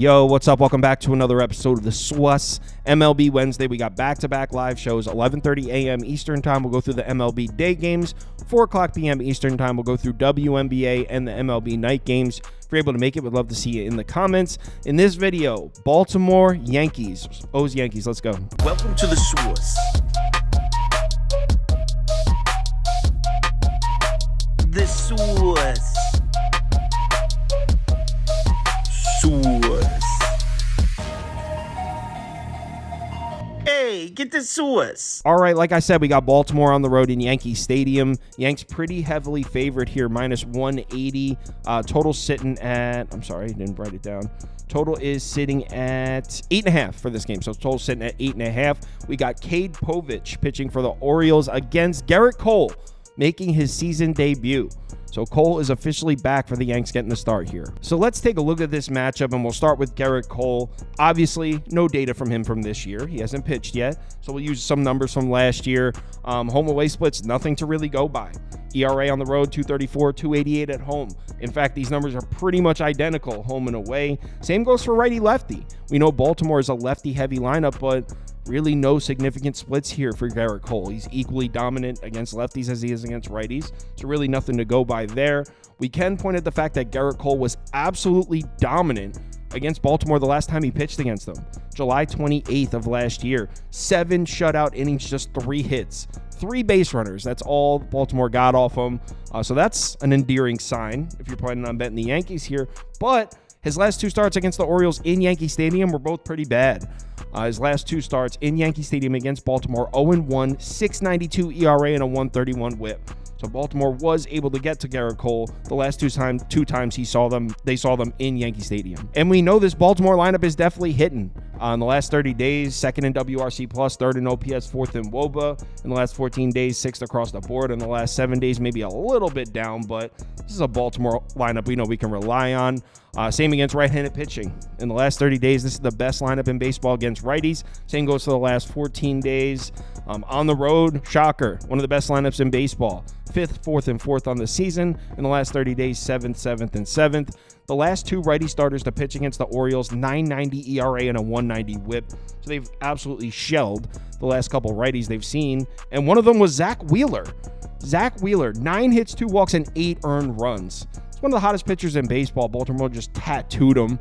Yo, what's up? Welcome back to another episode of the SWUS MLB Wednesday. We got back-to-back live shows, 11:30 a.m. Eastern Time. We'll go through the MLB day games. 4 o'clock p.m. Eastern Time, we'll go through WNBA and the MLB night games. If you're able to make it, we'd love to see you in the comments. In this video, Baltimore Yankees. O's Yankees, let's go. Welcome to the SWUS. The SWUS. Hey, get the SWUS. All right, like I said, we got Baltimore on the road in Yankee Stadium. Yanks pretty heavily favored here, minus 180. Total sitting at, I'm sorry, I didn't write it down. Total is sitting at 8.5 for this game. So total sitting at 8.5. We got Cade Povich pitching for the Orioles against Gerrit Cole, making his season debut. So Cole is officially back for the Yanks getting the start here. So let's take a look at this matchup, and we'll start with Gerrit Cole. Obviously, no data from him from this year. He hasn't pitched yet, so we'll use some numbers from last year. Home away splits, nothing to really go by. ERA on the road, 234, 288 at home. In fact, these numbers are pretty much identical, home and away. Same goes for righty-lefty. We know Baltimore is a lefty-heavy lineup, but really no significant splits here for Gerrit Cole. He's equally dominant against lefties as he is against righties, so really nothing to go by there. We can point at the fact that Gerrit Cole was absolutely dominant against Baltimore the last time he pitched against them, July 28th of last year. 7 shutout innings, just 3 hits, 3 base runners. That's all Baltimore got off him. So that's an endearing sign if you're planning on betting the Yankees here. But his last 2 starts against the Orioles in Yankee Stadium were both pretty bad. His last 2 starts in Yankee Stadium against Baltimore, 0-1, 6.92 ERA and a 1.31 WHIP. So Baltimore was able to get to Gerrit Cole the last 2 times they saw them in Yankee Stadium. And we know this Baltimore lineup is definitely hitting. In the last 30 days, 2nd in WRC+, 3rd in OPS, 4th in WOBA. In the last 14 days, 6th across the board. In the last 7 days, maybe a little bit down, but this is a Baltimore lineup we know we can rely on. Same against right-handed pitching. In the last 30 days, this is the best lineup in baseball against righties. Same goes for the last 14 days. On the road, shocker, one of the best lineups in baseball. 5th, 4th, and 4th on the season. In the last 30 days, 7th, 7th, and 7th. The last 2 righty starters to pitch against the Orioles, 9.90 ERA and a 1.90 WHIP. So they've absolutely shelled the last couple righties they've seen. And one of them was Zach Wheeler. Zach Wheeler, 9 hits, 2 walks, and 8 earned runs. It's one of the hottest pitchers in baseball. Baltimore just tattooed him.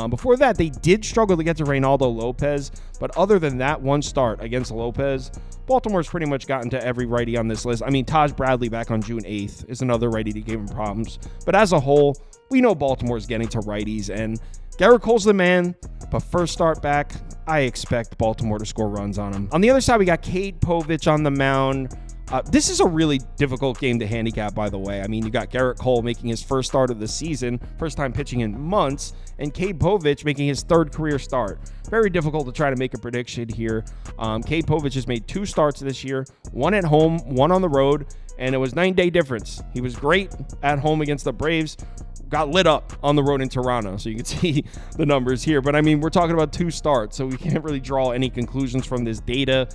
Before that, they did struggle to get to Reynaldo Lopez, but other than that one start against Lopez, Baltimore's pretty much gotten to every righty on this list. I mean, Taj Bradley back on June 8th is another righty that gave him problems. But as a whole, we know Baltimore's getting to righties, and Gerrit Cole's the man, but first start back, I expect Baltimore to score runs on him. On the other side, we got Cade Povich on the mound. This is a really difficult game to handicap, by the way. I mean, you got Gerrit Cole making his first start of the season, first time pitching in months, and Cade Povich making his 3rd career start. Very difficult to try to make a prediction here. Cade Povich has made 2 starts this year, 1 at home, 1 on the road, and it was 9-day difference. He was great at home against the Braves, got lit up on the road in Toronto, so you can see the numbers here. But I mean, we're talking about 2 starts, so we can't really draw any conclusions from this data.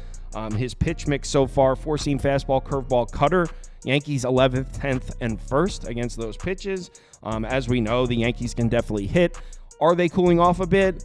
His pitch mix so far, 4-seam fastball, curveball, cutter. Yankees 11th, 10th, and 1st against those pitches. As we know, the Yankees can definitely hit. Are they cooling off a bit?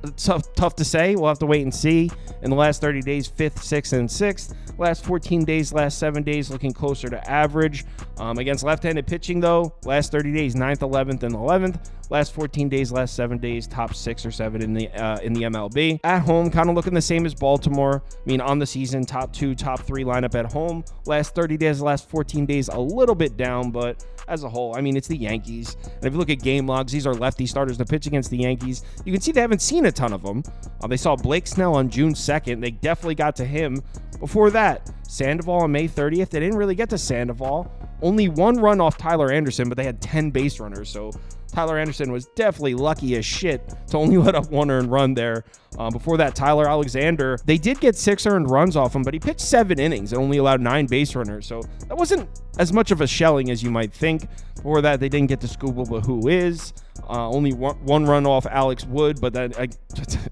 It's tough to say. We'll have to wait and see. In the last 30 days, 5th, 6th, and 6th. Last 14 days, last 7 days, looking closer to average. Against left-handed pitching, though, last 30 days, 9th, 11th, and 11th. Last 14 days, last 7 days, top 6 or 7 in the MLB. At home, kind of looking the same as Baltimore. I mean, on the season, top 2, top 3 lineup at home. Last 30 days, last 14 days, a little bit down, but as a whole, I mean, it's the Yankees. And if you look at game logs, these are lefty starters to pitch against the Yankees. You can see they haven't seen a ton of them. They saw Blake Snell on June 2nd. They definitely got to him. Before that, Sandoval on May 30th. They didn't really get to Sandoval. Only 1 run off Tyler Anderson, but they had 10 base runners. So Tyler Anderson was definitely lucky as shit to only let up 1 earned run there. Before that, Tyler Alexander, they did get 6 earned runs off him, but he pitched 7 innings and only allowed 9 base runners. So that wasn't as much of a shelling as you might think. Before that, they didn't get to Scuba Who Is. Only one run off Alex Wood, but then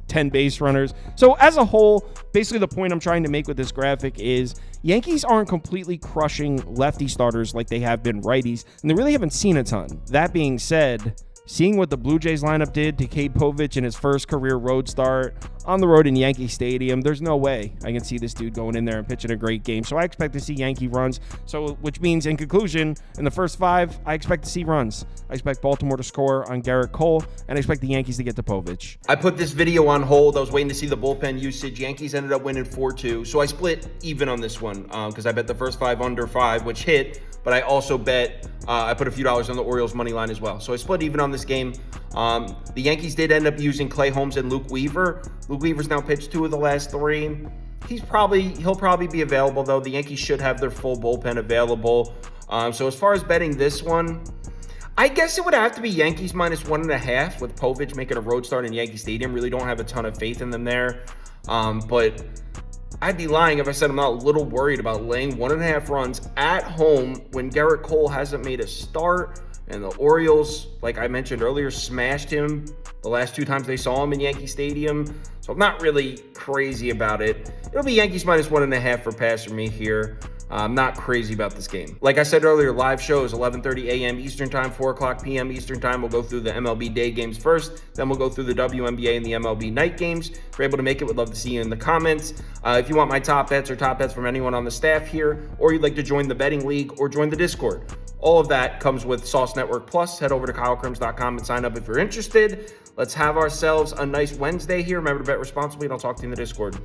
10 base runners. So as a whole, basically the point I'm trying to make with this graphic is Yankees aren't completely crushing lefty starters like they have been righties, and they really haven't seen a ton. That being said, Seeing what the Blue Jays lineup did to Cade Povich in his first career road start on the road in Yankee Stadium, there's no way I can see this dude going in there and pitching a great game. So I expect to see Yankee runs. So, which means in conclusion, in the first 5, I expect to see runs. I expect Baltimore to score on Gerrit Cole, and I expect the Yankees to get to Povich. I put this video on hold. I was waiting to see the bullpen usage. Yankees ended up winning 4-2. So I split even on this one because I bet the first 5 under 5, which hit. But I also bet, I put a few dollars on the Orioles money line as well. So I split even on this game. The Yankees did end up using Clay Holmes and Luke Weaver. Luke Weaver's now pitched 2 of the last 3. He'll probably be available though. The Yankees should have their full bullpen available. So as far as betting this one, I guess it would have to be Yankees -1.5 with Povich making a road start in Yankee Stadium. Really don't have a ton of faith in them there. But I'd be lying if I said I'm not a little worried about laying 1.5 runs at home when Gerrit Cole hasn't made a start and the Orioles, like I mentioned earlier, smashed him the last 2 times they saw him in Yankee Stadium. So I'm not really crazy about it. It'll be Yankees -1.5 for pass for me here. I'm not crazy about this game. Like I said earlier, live shows 11:30 a.m. Eastern Time, 4 o'clock p.m. Eastern Time. We'll go through the MLB day games first, then we'll go through the WNBA and the MLB night games. If you're able to make it, we'd love to see you in the comments. If you want my top bets or top bets from anyone on the staff here, or you'd like to join the betting league or join the Discord, all of that comes with Sauce Network Plus. Head over to KyleKirms.com and sign up if you're interested. Let's have ourselves a nice Wednesday here. Remember to bet responsibly, and I'll talk to you in the Discord.